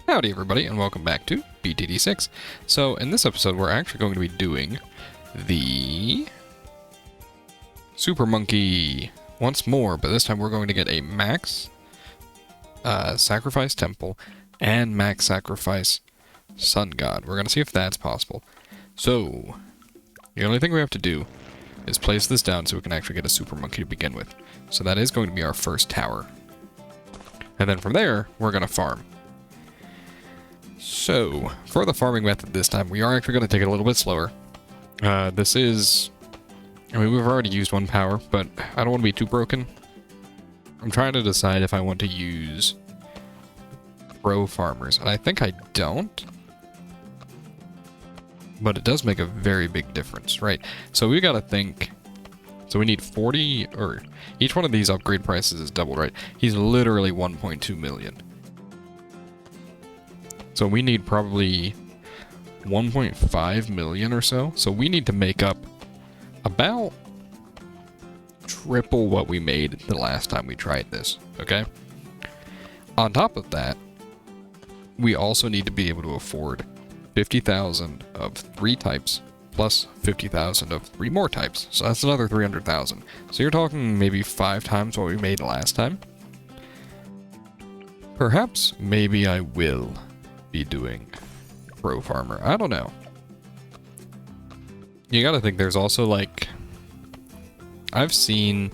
Howdy everybody, and welcome back to BTD6. So in this episode we're actually going to be doing the Super Monkey once more, but this time we're going to get a max sacrifice temple and max sacrifice sun god. We're going to see if that's possible. So the only thing we have to do is place this down so we can actually get a Super Monkey to begin with. So that is going to be our first tower. And then from there, we're going to farm. So, for the farming method this time, we are actually going to take it a little bit slower. This is... I mean, we've already used one power, but I don't want to be too broken. I'm trying to decide if I want to use pro farmers, and I think I don't. But it does make a very big difference, right? So we got to think... So we need 40, or each one of these upgrade prices is doubled, right? He's literally 1.2 million. So we need probably 1.5 million or so. So we need to make up about triple what we made the last time we tried this, okay? On top of that, we also need to be able to afford 50,000 of 3 types plus 50,000 of 3 more types. So that's another 300,000. So you're talking maybe 5 times what we made last time. Perhaps, maybe I will be doing pro farmer. I don't know. You gotta think there's also like... I've seen...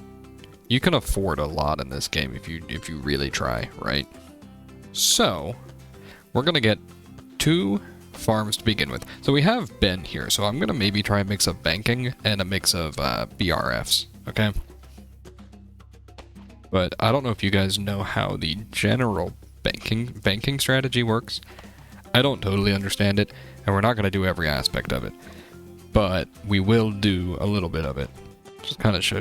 You can afford a lot in this game if you really try, right? So, we're gonna get 2 farms to begin with. So we have Ben here, so I'm gonna maybe try a mix of banking and a mix of BRFs, okay? But I don't know if you guys know how the general banking strategy works. I don't totally understand it, and we're not going to do every aspect of it, but we will do a little bit of it. Just kind of show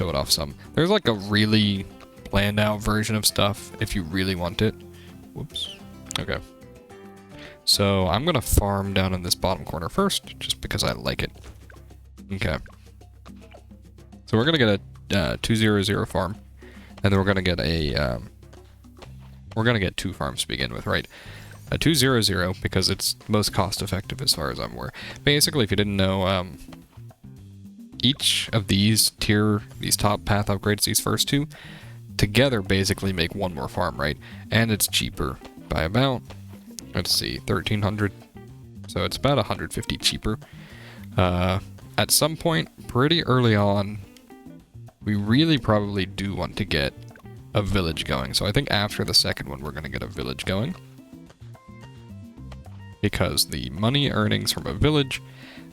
it off some. There's like a really planned out version of stuff if you really want it. Whoops. Okay. So I'm going to farm down in this bottom corner first, just because I like it. Okay. So we're going to get a 200 farm, and then we're going to get a... we're going to get 2 farms to begin with, right? A 200 because it's most cost effective as far as I'm aware. Basically, if you didn't know, each of these top path upgrades, these first 2, together basically make 1 more farm, right? And it's cheaper by about, let's see, 1,300. So it's about 150 cheaper. At some point, pretty early on, we really probably do want to get a village going. So I think after the second one, we're going to get a village going. Because the money earnings from a village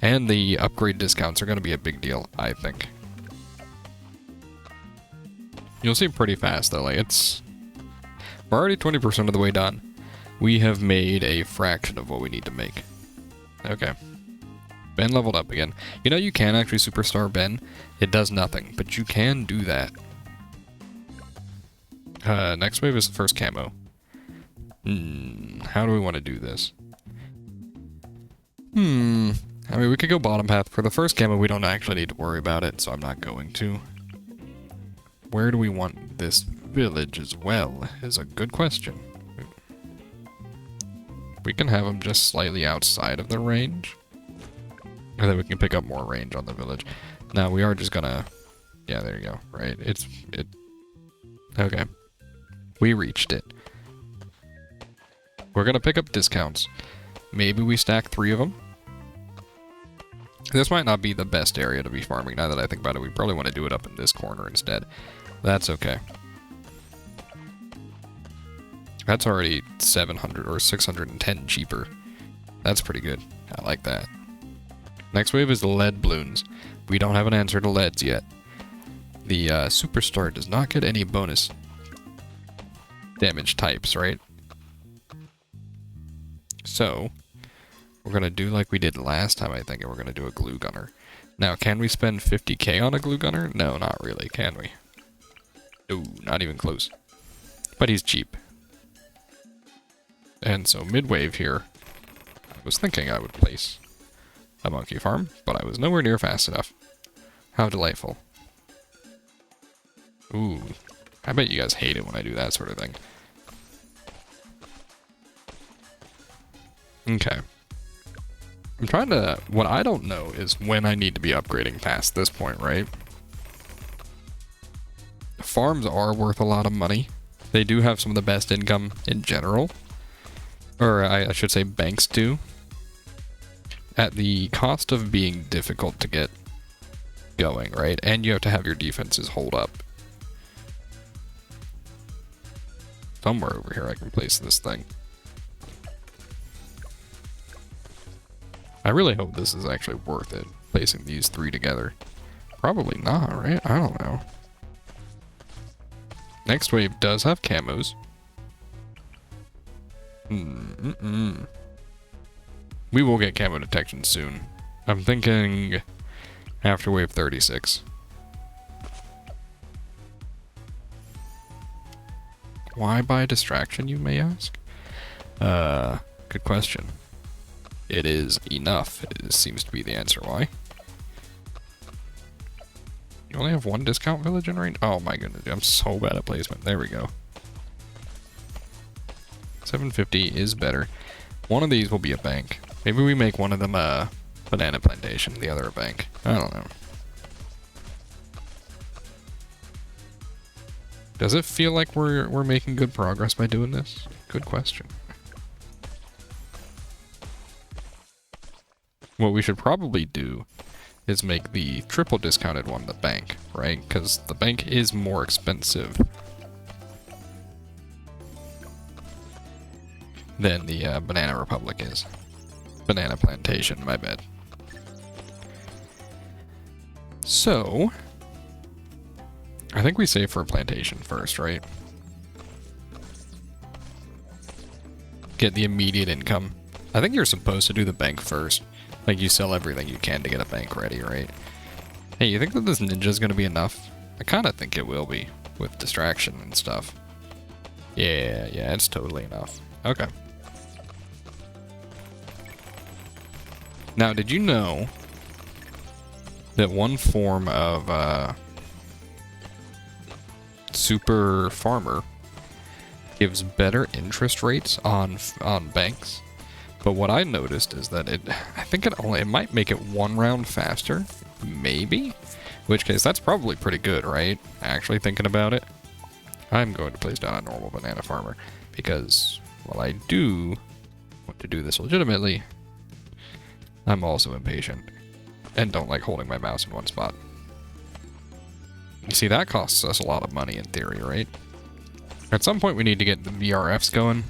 and the upgrade discounts are going to be a big deal, I think. You'll see pretty fast though, like we're already 20% of the way done. We have made a fraction of what we need to make. Okay. Ben leveled up again. You know, you can actually superstar Ben. It does nothing, but you can do that. Next wave is the first camo. How do we want to do this? I mean, we could go bottom path. For the first camo, we don't actually need to worry about it, so I'm not going to. Where do we want this village as well, is a good question. We can have them just slightly outside of the range. And then we can pick up more range on the village. Now, we are just gonna... Yeah, there you go, right? Okay. We reached it. We're gonna pick up discounts. Maybe we stack 3 of them. This might not be the best area to be farming. Now that I think about it, we probably want to do it up in this corner instead. That's okay. That's already 700 or 610 cheaper. That's pretty good. I like that. Next wave is the lead balloons. We don't have an answer to leads yet. The superstar does not get any bonus damage types, right? So... we're going to do like we did last time, I think, and we're going to do a glue gunner. Now, can we spend 50k on a glue gunner? No, not really, can we? No, not even close. But he's cheap. And so mid-wave here, I was thinking I would place a monkey farm, but I was nowhere near fast enough. How delightful. Ooh, I bet you guys hate it when I do that sort of thing. Okay. I'm trying to... What I don't know is when I need to be upgrading past this point, right? Farms are worth a lot of money. They do have some of the best income in general. Or I should say banks do. At the cost of being difficult to get going, right? And you have to have your defenses hold up. Somewhere over here I can place this thing. I really hope this is actually worth it, placing these three together. Probably not, right? I don't know. Next wave does have camos. We will get camo detection soon. I'm thinking after wave 36. Why buy distraction, you may ask? Good question. It is enough. It seems to be the answer. Why? You only have one discount village in range? Oh my goodness, I'm so bad at placement. There we go. 750 is better. One of these will be a bank. Maybe we make one of them a banana plantation, the other a bank. I don't know. Does it feel like we're making good progress by doing this? Good question. What we should probably do is make the triple discounted one the bank, right? Because the bank is more expensive than the Banana Republic is. Banana Plantation, my bad. So, I think we save for a plantation first, right? Get the immediate income. I think you're supposed to do the bank first. Like, you sell everything you can to get a bank ready, right? Hey, you think that this ninja's gonna be enough? I kinda think it will be, with distraction and stuff. Yeah, it's totally enough. Okay. Now, did you know that one form of super farmer gives better interest rates on banks? But what I noticed is that I think it might make it one round faster, maybe? In which case, that's probably pretty good, right? Actually thinking about it. I'm going to place down a normal banana farmer, because while I do want to do this legitimately, I'm also impatient, and don't like holding my mouse in one spot. You see, that costs us a lot of money in theory, right? At some point we need to get the VRFs going.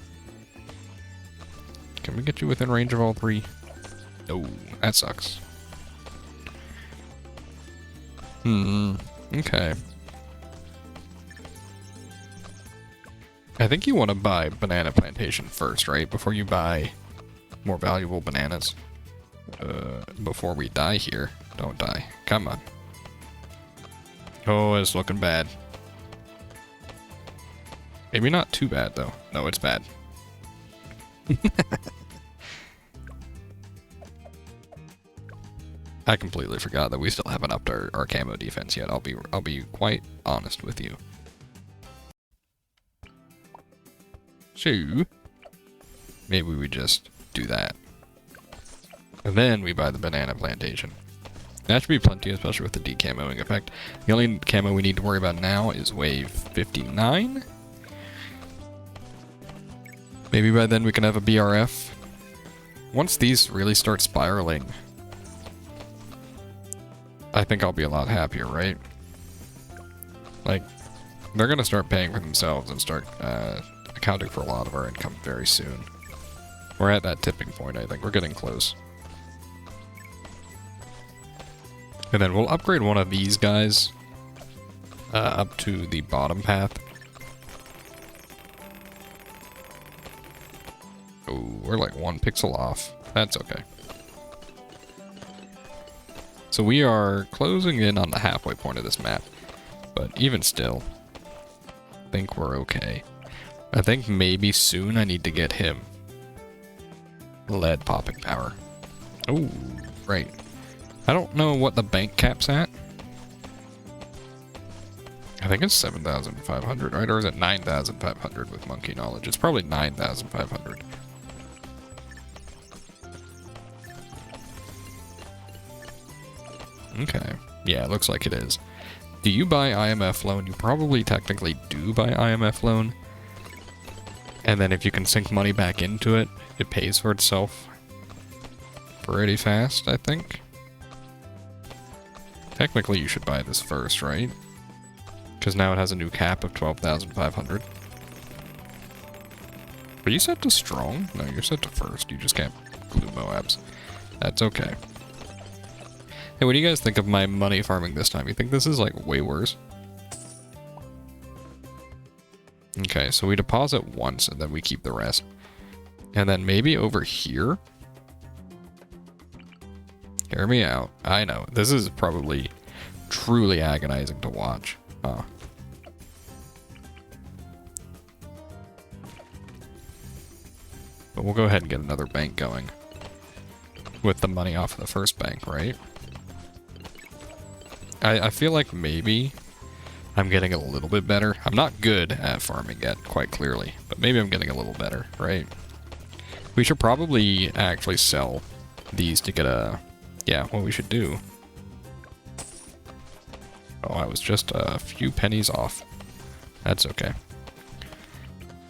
Can we get you within range of all three? No, that sucks. Okay. I think you want to buy banana plantation first, right? Before you buy more valuable bananas. Before we die here. Don't die. Come on. Oh, it's looking bad. Maybe not too bad, though. No, it's bad. I completely forgot that we still haven't upped our camo defense yet. I'll be quite honest with you. So, maybe we just do that. And then we buy the banana plantation. That should be plenty, especially with the decamoing effect. The only camo we need to worry about now is wave 59. Maybe by then we can have a BRF. Once these really start spiraling, I think I'll be a lot happier, right? Like, they're gonna start paying for themselves and start accounting for a lot of our income very soon. We're at that tipping point, I think. We're getting close. And then we'll upgrade one of these guys up to the bottom path. Oh, we're like 1 pixel off. That's okay. So we are closing in on the halfway point of this map. But even still, I think we're okay. I think maybe soon I need to get him lead popping power. Oh, right. I don't know what the bank cap's at. I think it's 7,500, right? Or is it 9,500 with monkey knowledge? It's probably 9,500. Okay. Yeah, it looks like it is. Do you buy IMF loan? You probably technically do buy IMF loan. And then if you can sink money back into it, it pays for itself pretty fast, I think. Technically, you should buy this first, right? Because now it has a new cap of 12,500. Are you set to strong? No, you're set to first. You just can't glue Moabs. That's okay. Hey, what do you guys think of my money farming this time? You think this is, like, way worse? Okay, so we deposit once, and then we keep the rest. And then maybe over here? Hear me out. I know. This is probably truly agonizing to watch. But we'll go ahead and get another bank going. With the money off of the first bank, right? I feel like maybe I'm getting a little bit better. I'm not good at farming yet, quite clearly. But maybe I'm getting a little better, right? We should probably actually sell these to get a... Yeah, what we should do. Oh, I was just a few pennies off. That's okay.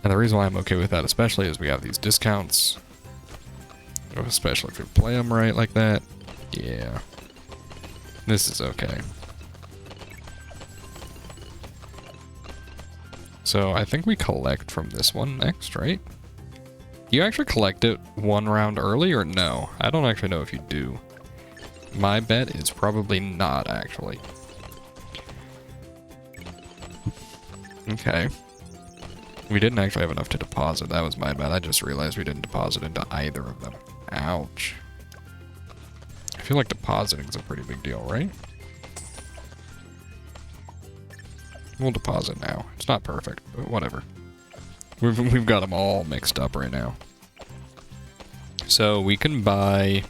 And the reason why I'm okay with that especially is we have these discounts. Especially if you play them right like that. Yeah. This is okay. So I think we collect from this one next, right? You actually collect it one round early or no? I don't actually know if you do. My bet is probably not, actually. Okay. We didn't actually have enough to deposit. That was my bad. I just realized we didn't deposit into either of them. Ouch. I feel like depositing is a pretty big deal, right? We'll deposit now. It's not perfect, but whatever. We've got them all mixed up right now. So we can buy...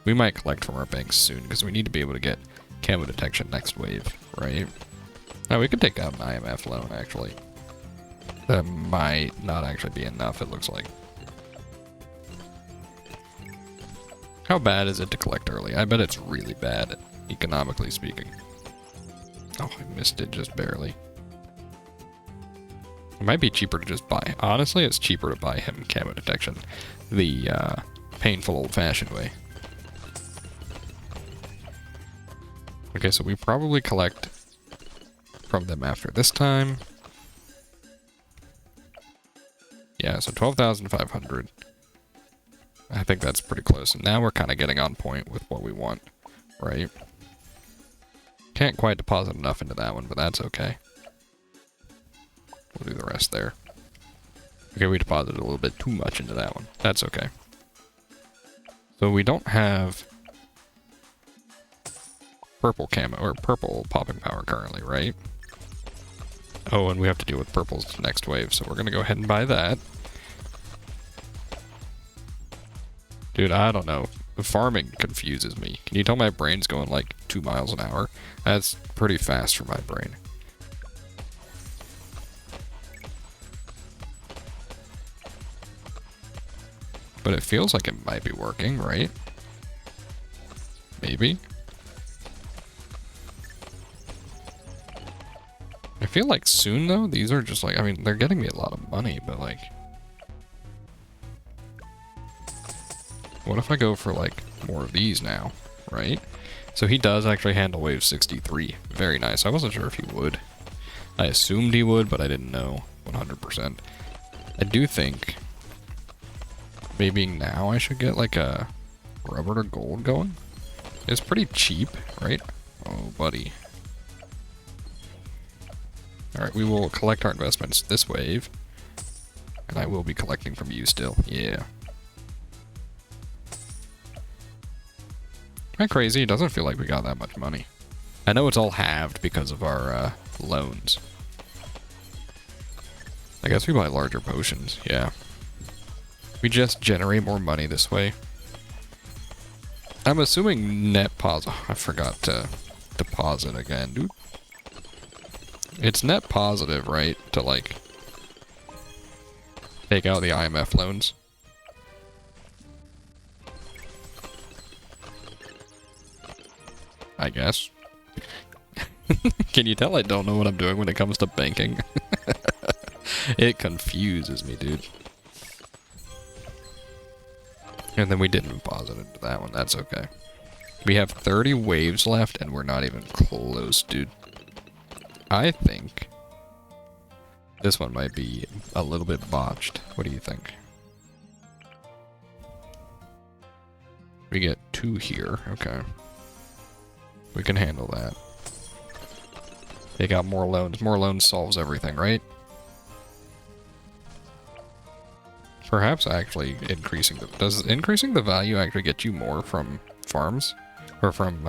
We might collect from our banks soon, because we need to be able to get camo detection next wave, right? Now we could take out an IMF loan, actually. That might not actually be enough, it looks like. How bad is it to collect early? I bet it's really bad, economically speaking. Oh, I missed it just barely. It might be cheaper to just buy. Honestly, it's cheaper to buy him camo detection. The painful old-fashioned way. Okay, so we probably collect from them after this time. Yeah, so 12,500. I think that's pretty close. And now we're kind of getting on point with what we want, right? Can't quite deposit enough into that one, but that's okay. We'll do the rest there. Okay, we deposited a little bit too much into that one. That's okay. So we don't have purple camo, or purple popping power currently, right? Oh, and we have to deal with purple's next wave, so we're gonna go ahead and buy that. Dude, I don't know. Farming confuses me. Can you tell my brain's going like 2 miles an hour? That's pretty fast for my brain. But it feels like it might be working, right? Maybe? I feel like soon, though, these are just like, I mean, they're getting me a lot of money, but like... What if I go for like more of these now, right? So he does actually handle wave 63. Very nice. I wasn't sure if he would. I assumed he would, but I didn't know 100%. I do think maybe now I should get like a rubber to gold going. It's pretty cheap, right? Oh, buddy. Alright, we will collect our investments this wave. And I will be collecting from you still. Yeah. Am I crazy? It doesn't feel like we got that much money. I know it's all halved because of our loans. I guess we buy larger potions, yeah. We just generate more money this way. I'm assuming net positive. I forgot to deposit again, dude. It's net positive, right? To like take out the IMF loans. I guess. Can you tell I don't know what I'm doing when it comes to banking? It confuses me, dude. And then we didn't deposit into that one. That's okay. We have 30 waves left, and we're not even close, dude. I think this one might be a little bit botched. What do you think? We get 2 here. Okay. We can handle that. Take out more loans. More loans solves everything, right? Perhaps actually increasing the... Does increasing the value actually get you more from farms? Or from,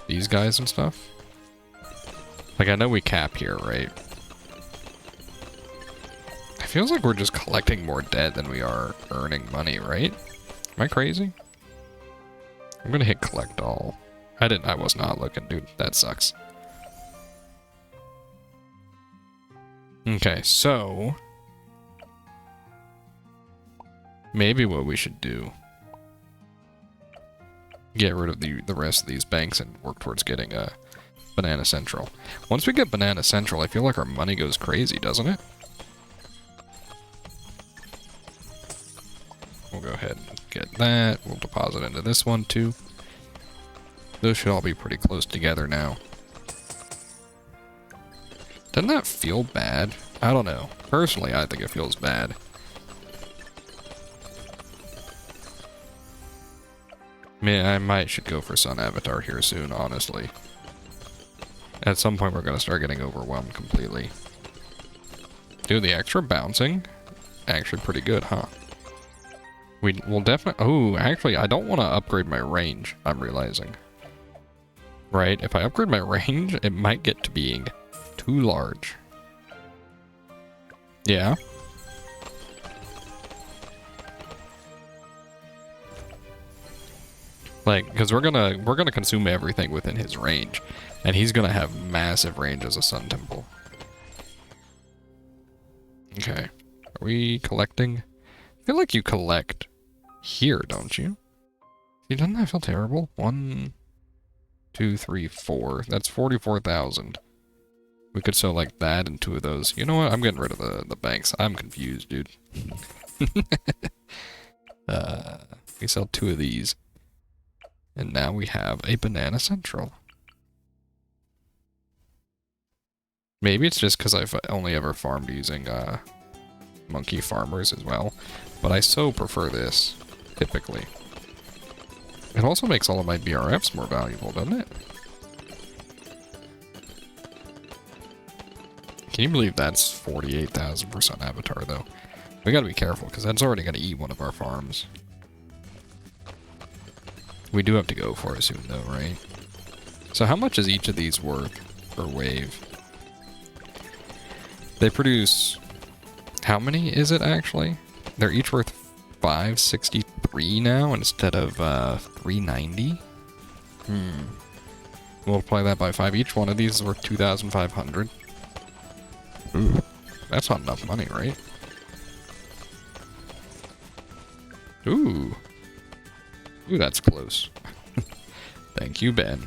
these guys and stuff? Like, I know we cap here, right? It feels like we're just collecting more debt than we are earning money, right? Am I crazy? I'm gonna hit collect all. I was not looking, dude. That sucks. Okay, so... maybe what we should do... get rid of the rest of these banks and work towards getting a Banana Central. Once we get Banana Central, I feel like our money goes crazy, doesn't it? We'll go ahead and get that. We'll deposit into this one, too. Those should all be pretty close together now. Doesn't that feel bad? I don't know. Personally, I think it feels bad. Man, I might should go for Sun Avatar here soon, honestly. At some point, we're going to start getting overwhelmed completely. Dude, the extra bouncing? Actually pretty good, huh? We will definitely... oh, actually, I don't want to upgrade my range, I'm realizing. Right? If I upgrade my range, it might get to being too large. Yeah. Like, because we're gonna consume everything within his range, and he's gonna have massive range as a Sun Temple. Okay, are we collecting? I feel like you collect here, don't you? See, doesn't that feel terrible? 1, 2, 3, 4. That's 44,000. We could sell like that and 2 of those. You know what? I'm getting rid of the banks. I'm confused, dude. We sell 2 of these. And now we have a Banana Central. Maybe it's just because I've only ever farmed using monkey farmers as well. But I so prefer this, typically. It also makes all of my BRFs more valuable, doesn't it? Can you believe that's 48,000 for Sun Avatar, though? We gotta be careful, because that's already gonna eat one of our farms. We do have to go for it soon, though, right? So how much is each of these worth per wave? They produce... how many is it, actually? They're each worth 563 now instead of 390? Multiply that by 5. Each one of these is worth 2,500. Ooh, that's not enough money, right? Ooh. Ooh, that's close. Thank you, Ben.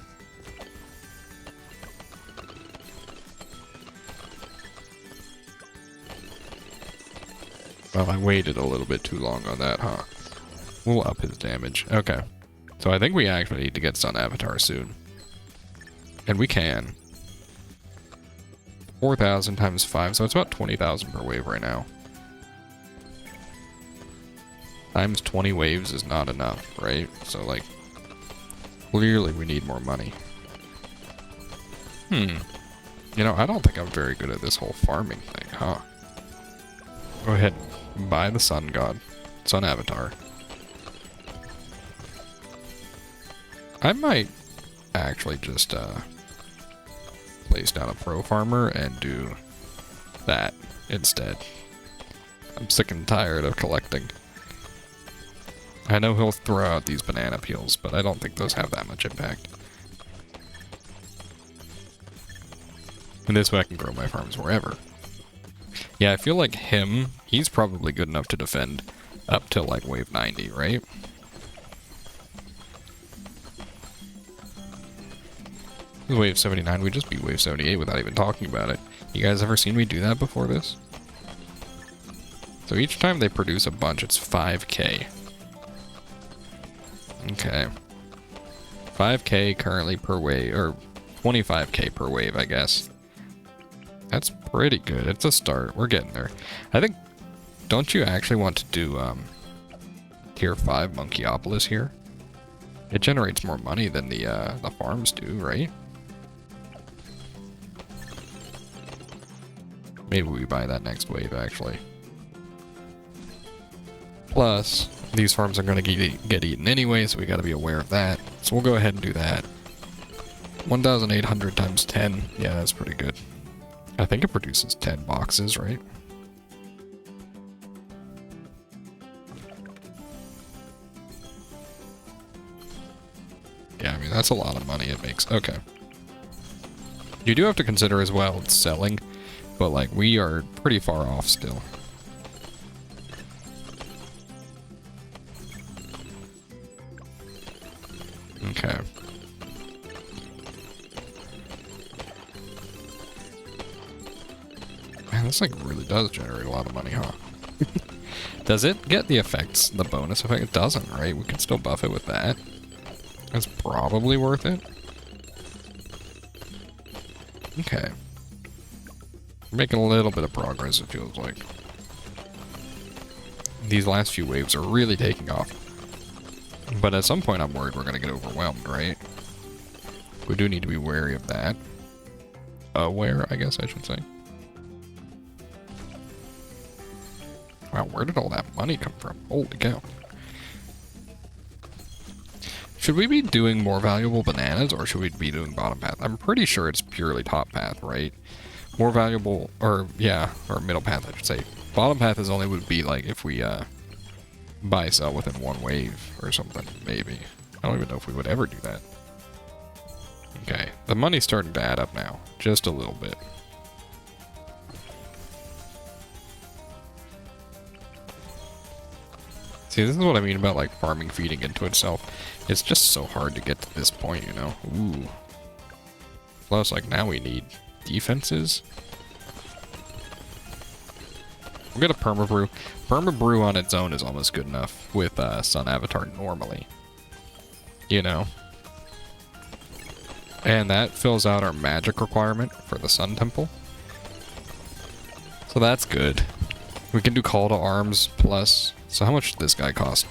Well, I waited a little bit too long on that, huh? We'll up his damage. Okay. So I think we actually need to get Sun Avatar soon. And we can. 4,000 times 5, so it's about 20,000 per wave right now. Times 20 waves is not enough, right? So, like, clearly we need more money. You know, I don't think I'm very good at this whole farming thing, huh? Go ahead and buy the Sun God. Sun Avatar. I might actually just, place down a pro farmer and do that instead. I'm sick and tired of collecting. I know he'll throw out these banana peels, but I don't think those have that much impact. And this way I can grow my farms wherever. Yeah, I feel like he's probably good enough to defend up till like wave 90, right? Wave 79, we just beat wave 78 without even talking about it. You guys ever seen me do that before this? So each time they produce a bunch, it's 5k. Okay. 5k currently per wave, or 25k per wave, I guess. That's pretty good. It's a start. We're getting there. I think, don't you actually want to do tier 5 Monkeyopolis here? It generates more money than the farms do, right? Maybe we buy that next wave, actually. Plus, these farms are going to get eaten anyway, so we got to be aware of that. So we'll go ahead and do that. 1,800 times 10. Yeah, that's pretty good. I think it produces 10 boxes, right? Yeah, I mean, that's a lot of money it makes. Okay. You do have to consider as well selling, but like, we are pretty far off still. Okay. Man, this like really does generate a lot of money, huh? Does it get the effects, the bonus effect? It doesn't, right? We can still buff it with that. That's probably worth it. Okay. We're making a little bit of progress, it feels like. These last few waves are really taking off. But at some point I'm worried we're going to get overwhelmed, right? We do need to be wary of that. Aware, I guess I should say. Wow, where did all that money come from? Holy cow. Should we be doing more valuable bananas, or should we be doing bottom path? I'm pretty sure it's purely top path, right? More valuable, or yeah, or middle path, I should say. Bottom path is only would be like if we buy sell within one wave or something, maybe. I don't even know if we would ever do that. Okay, the money's starting to add up now, just a little bit. See, this is what I mean about like farming feeding into itself. It's just so hard to get to this point, you know? Ooh. Plus, like, now we need defenses. We'll get a permabrew. Permabrew on its own is almost good enough with Sun Avatar normally. You know? And that fills out our magic requirement for the Sun Temple. So that's good. We can do Call to Arms plus... So how much does this guy cost?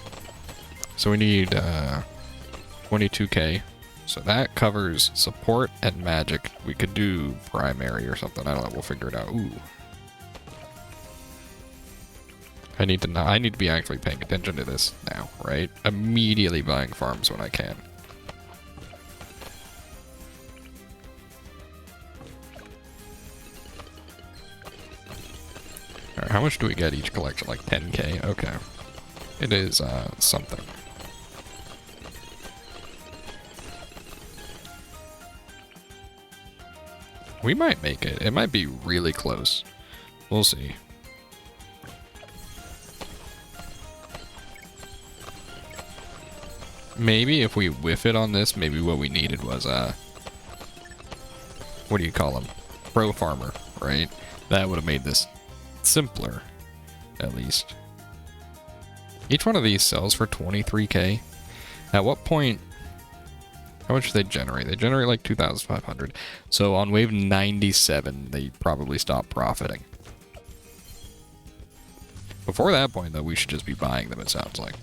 So we need 22k. So that covers support and magic. We could do primary or something. I don't know. We'll figure it out. Ooh. I need to be actually paying attention to this now, right? Immediately buying farms when I can. Alright, how much do we get each collection? Like 10k? Okay. It is something. We might make it. It might be really close. We'll see. Maybe if we whiff it on this, maybe what we needed was, what do you call them? Pro farmer, right? That would have made this simpler, at least. Each one of these sells for 23k. At what point... How much do they generate? They generate like 2,500. So on wave 97, they probably stop profiting. Before that point, though, we should just be buying them, it sounds like.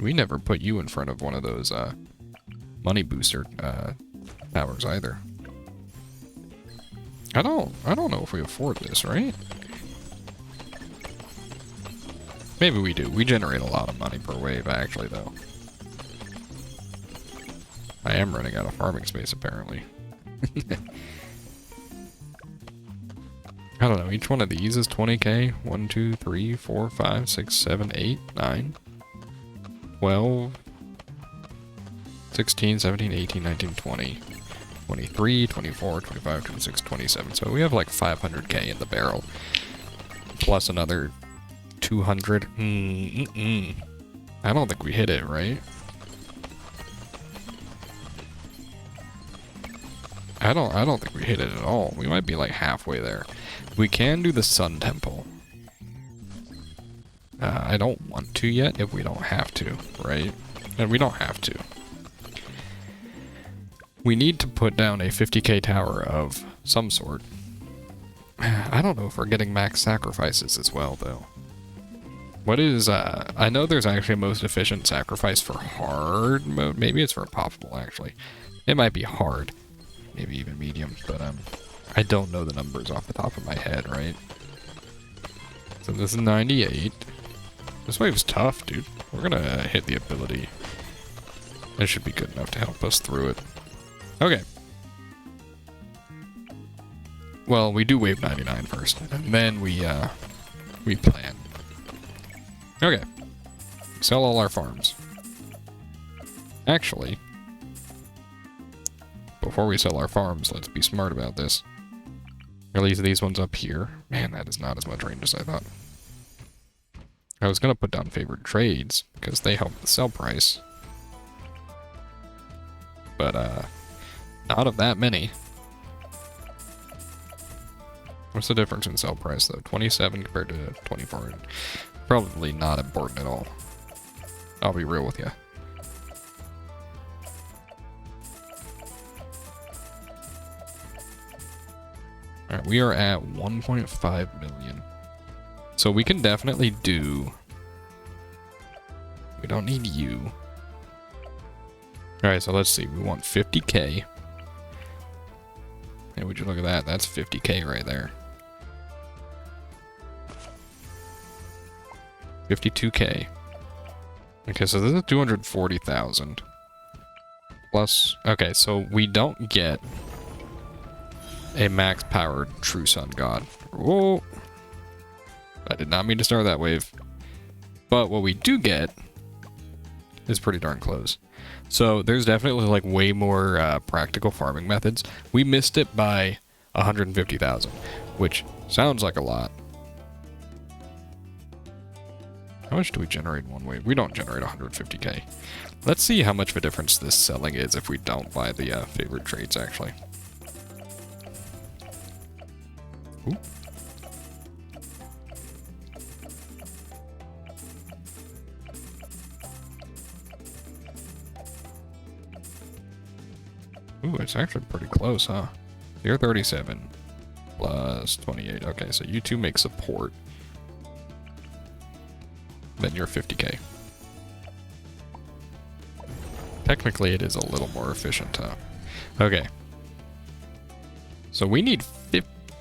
We never put you in front of one of those money booster towers either. I don't know if we afford this, right? Maybe we do. We generate a lot of money per wave, actually, though. I am running out of farming space, apparently. I don't know. Each one of these is 20k. 1, 2, 3, 4, 5, 6, 7, 8, 9, 12, 16, 17, 18, 19, 20, 23, 24, 25, 26, 27. So we have like 500k in the barrel. Plus another 200. I don't think we hit it, right? I don't think we hit it at all. We might be like halfway there. We can do the Sun Temple. I don't want to yet if we don't have to, right? And we don't have to. We need to put down a 50k tower of some sort. I don't know if we're getting max sacrifices as well, though. What is, I know there's actually a most efficient sacrifice for hard mode. Maybe it's for poppable, actually. It might be hard. Maybe even medium, but, I don't know the numbers off the top of my head, right? So this is 98. This wave's tough, dude. We're gonna hit the ability. It should be good enough to help us through it. Okay. Well, we do wave 99 first, and then we plan. Okay. Sell all our farms. Actually, before we sell our farms, let's be smart about this. Release these ones up here. Man, that is not as much range as I thought. I was going to put down favored trades, because they help the sell price. But, not of that many. What's the difference in sell price, though? 27 compared to 24. Probably not important at all. I'll be real with you. Alright, we are at 1.5 million. So we can definitely do... We don't need you. Alright, so let's see. We want 50k. And would you look at that? That's 50k right there. 52k. Okay, so this is 240,000. Plus... Okay, so we don't get a max-powered True Sun God. Whoa! I did not mean to start that wave. But what we do get is pretty darn close. So there's definitely like way more practical farming methods. We missed it by 150,000, which sounds like a lot. How much do we generate in one wave? We don't generate 150k. Let's see how much of a difference this selling is if we don't buy the favorite trades, actually. Ooh. Ooh, it's actually pretty close, huh? You're 37 plus 28. Okay, so you two make support. Then you're 50k. Technically, it is a little more efficient, huh? Okay. So we need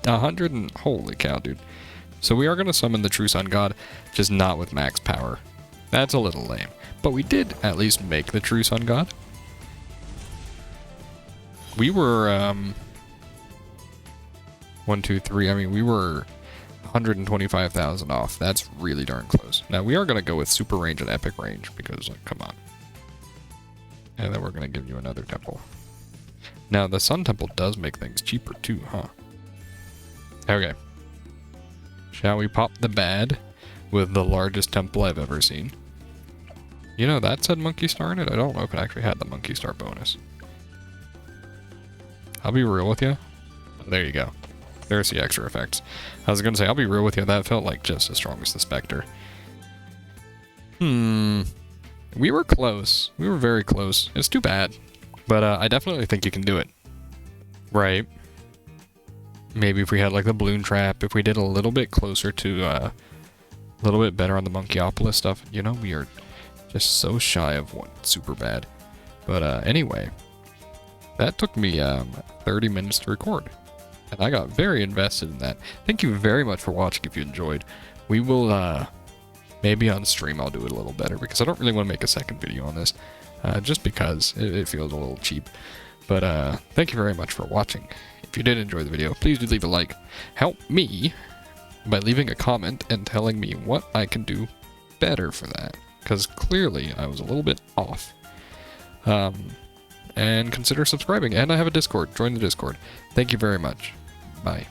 100 and... Holy cow, dude. So we are going to summon the True Sun God, just not with max power. That's a little lame. But we did at least make the True Sun God. We were, 1, 2, 3. I mean, we were 125,000 off. That's really darn close. Now, we are going to go with super range and epic range because, like, come on. And then we're going to give you another temple. Now, the Sun Temple does make things cheaper too, huh? Okay. Shall we pop the bad with the largest temple I've ever seen? You know, that said Monkey Star in it. I don't know if it actually had the Monkey Star bonus. I'll be real with you. There you go. There's the extra effects. I was going to say, I'll be real with you. That felt like just as strong as the Spectre. We were close. We were very close. It's too bad. But I definitely think you can do it. Right. Maybe if we had like the balloon trap, if we did a little bit closer to, a little bit better on the Monkeyopolis stuff. You know, we are just so shy of one super bad. But anyway, that took me 30 minutes to record. And I got very invested in that. Thank you very much for watching if you enjoyed. We will, maybe on stream I'll do it a little better because I don't really want to make a second video on this. Just because it feels a little cheap. But thank you very much for watching. If you did enjoy the video, please do leave a like. Help me by leaving a comment and telling me what I can do better for that. Because clearly I was a little bit off. And consider subscribing. And I have a Discord. Join the Discord. Thank you very much. Bye.